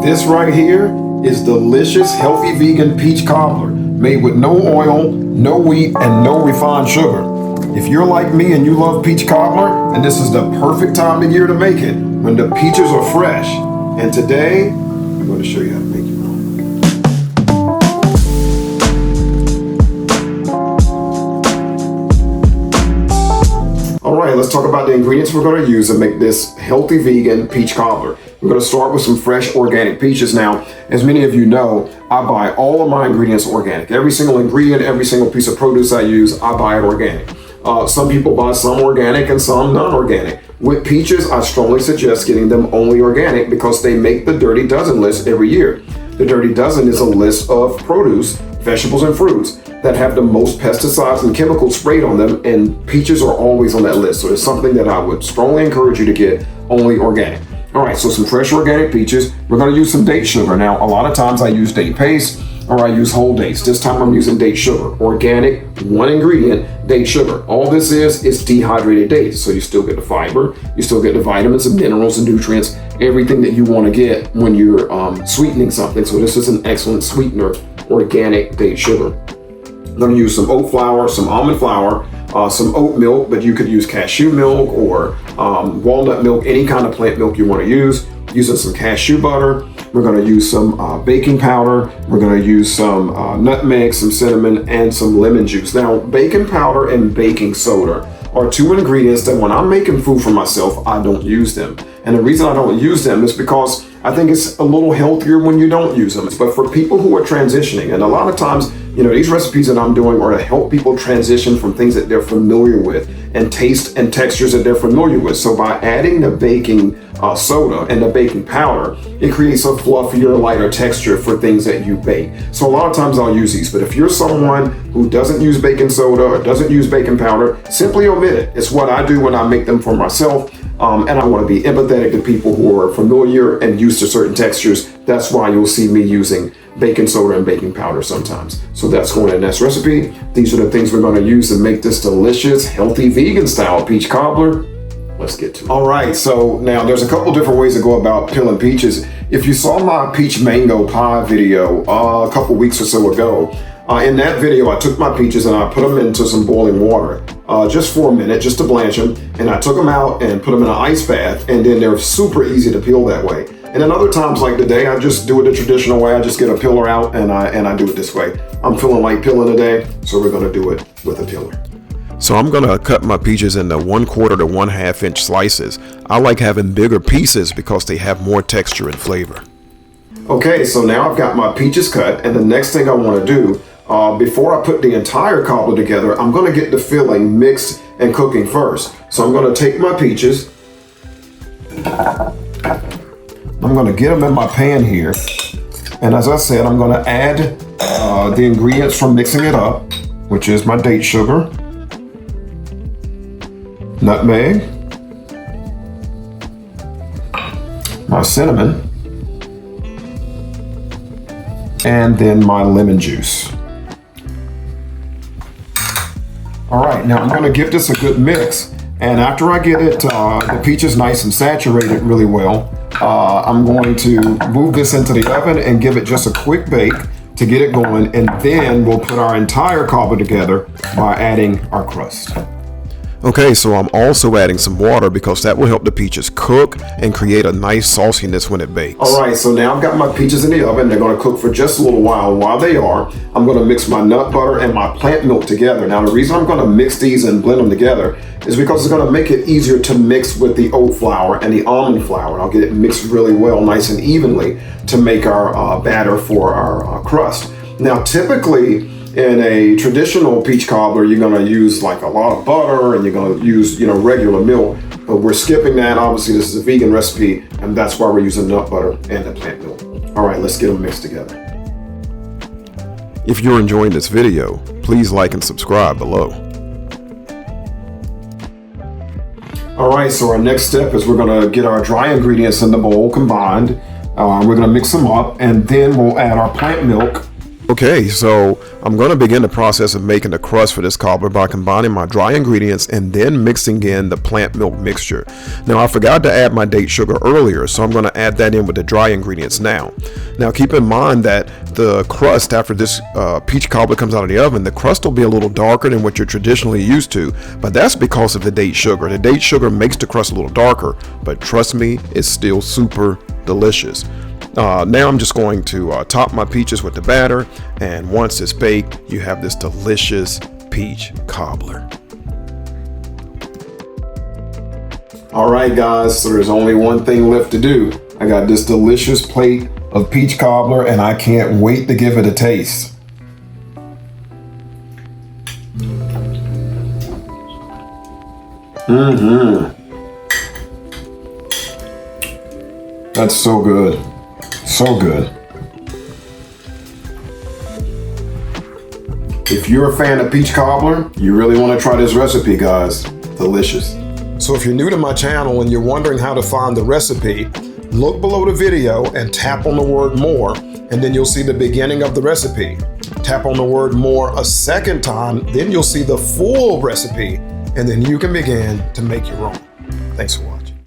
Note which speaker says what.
Speaker 1: This right here is delicious, healthy vegan peach cobbler made with no oil, no wheat, and no refined sugar. If you're like me and you love peach cobbler, then this is the perfect time of year to make it, when the peaches are fresh. And today, I'm going to show you how to make it. All right, let's talk about the ingredients we're going to use to make this healthy vegan peach cobbler. We're going to start with some fresh organic peaches. Now, as many of you know, I buy all of my ingredients organic. Every single ingredient, every single piece of produce I use, I buy it organic. Some people buy some organic and some non-organic. With peaches, I strongly suggest getting them only organic because they make the Dirty Dozen list every year. The Dirty Dozen is a list of produce, vegetables, and fruits that have the most pesticides and chemicals sprayed on them, and peaches are always on that list. So it's something that I would strongly encourage you to get only organic. All right, so some fresh organic peaches. We're going to use some date sugar. Now, a lot of times I use date paste or I use whole dates. This time I'm using date sugar. Organic, one ingredient, date sugar. All this is dehydrated dates. So you still get the fiber, you still get the vitamins and minerals and nutrients, everything that you want to get when you're sweetening something. So this is an excellent sweetener, organic date sugar. I'm going to use some oat flour, some almond flour, some oat milk, but you could use cashew milk or walnut milk, any kind of plant milk you want to use. Using some cashew butter. We're going to use some baking powder. We're going to use some nutmeg, some cinnamon, and some lemon juice. Now, baking powder and baking soda are two ingredients that when I'm making food for myself, I don't use them. And the reason I don't use them is because I think it's a little healthier when you don't use them. But for people who are transitioning, and a lot of times, you know, these recipes that I'm doing are to help people transition from things that they're familiar with and taste and textures that they're familiar with. So by adding the baking soda and the baking powder, it creates a fluffier, lighter texture for things that you bake. So a lot of times I'll use these, but if you're someone who doesn't use baking soda or doesn't use baking powder, simply omit it. It's what I do when I make them for myself. And I want to be empathetic to people who are familiar and used to certain textures. That's why you'll see me using baking soda and baking powder sometimes. So that's going in this recipe. These are the things we're going to use to make this delicious, healthy, vegan style peach cobbler. Let's get to it. All right, so now there's a couple different ways to go about peeling peaches. If you saw my peach mango pie video a couple weeks or so ago, in that video, I took my peaches and I put them into some boiling water just for a minute, just to blanch them. And I took them out and put them in an ice bath, and then they're super easy to peel that way. And then other times like today, I just do it the traditional way. I just get a peeler out and I do it this way. I'm feeling like peeling today, so we're gonna do it with a peeler. So I'm gonna cut my peaches into 1/4 to 1/2 inch slices. I like having bigger pieces because they have more texture and flavor. Okay, so now I've got my peaches cut, and the next thing I wanna do, before I put the entire cobbler together, I'm gonna get the filling mixed and cooking first. So I'm gonna take my peaches, I'm gonna get them in my pan here, and as I said, I'm gonna add the ingredients from mixing it up, which is my date sugar, nutmeg, my cinnamon, and then my lemon juice. All right, now I'm gonna give this a good mix, and after I get it, the peaches nice and saturated really well, I'm going to move this into the oven and give it just a quick bake to get it going, and then we'll put our entire cobbler together by adding our crust. Okay, so I'm also adding some water because that will help the peaches cook and create a nice sauciness when it bakes. All right, so now I've got my peaches in the oven. They're gonna cook for just a little while. While they are, I'm gonna mix my nut butter and my plant milk together. Now, the reason I'm gonna mix these and blend them together is because it's gonna make it easier to mix with the oat flour and the almond flour. I'll get it mixed really well, nice and evenly, to make our batter for our crust. Now, typically, in a traditional peach cobbler, you're gonna use like a lot of butter and you're gonna use, you know, regular milk, but we're skipping that. Obviously, this is a vegan recipe, and that's why we're using nut butter and the plant milk. All right, let's get them mixed together. If you're enjoying this video, please like and subscribe below. All right, so our next step is we're gonna get our dry ingredients in the bowl combined. We're gonna mix them up, and then we'll add our plant milk Okay, so I'm going to begin the process of making the crust for this cobbler by combining my dry ingredients and then mixing in the plant milk mixture. Now, I forgot to add my date sugar earlier, so I'm going to add that in with the dry ingredients now. Now, keep in mind that the crust after this peach cobbler comes out of the oven, the crust will be a little darker than what you're traditionally used to, but that's because of the date sugar. The date sugar makes the crust a little darker, but trust me, it's still super delicious. Now I'm just going to top my peaches with the batter, and once it's baked, you have this delicious peach cobbler. All right, guys, so there's only one thing left to do. I got this delicious plate of peach cobbler, and I can't wait to give it a taste. That's so good. So good. If you're a fan of peach cobbler, you really want to try this recipe, guys. Delicious. So if you're new to my channel and you're wondering how to find the recipe, look below the video and tap on the word more, and then you'll see the beginning of the recipe. Tap on the word more a second time, then you'll see the full recipe, and then you can begin to make your own. Thanks for watching.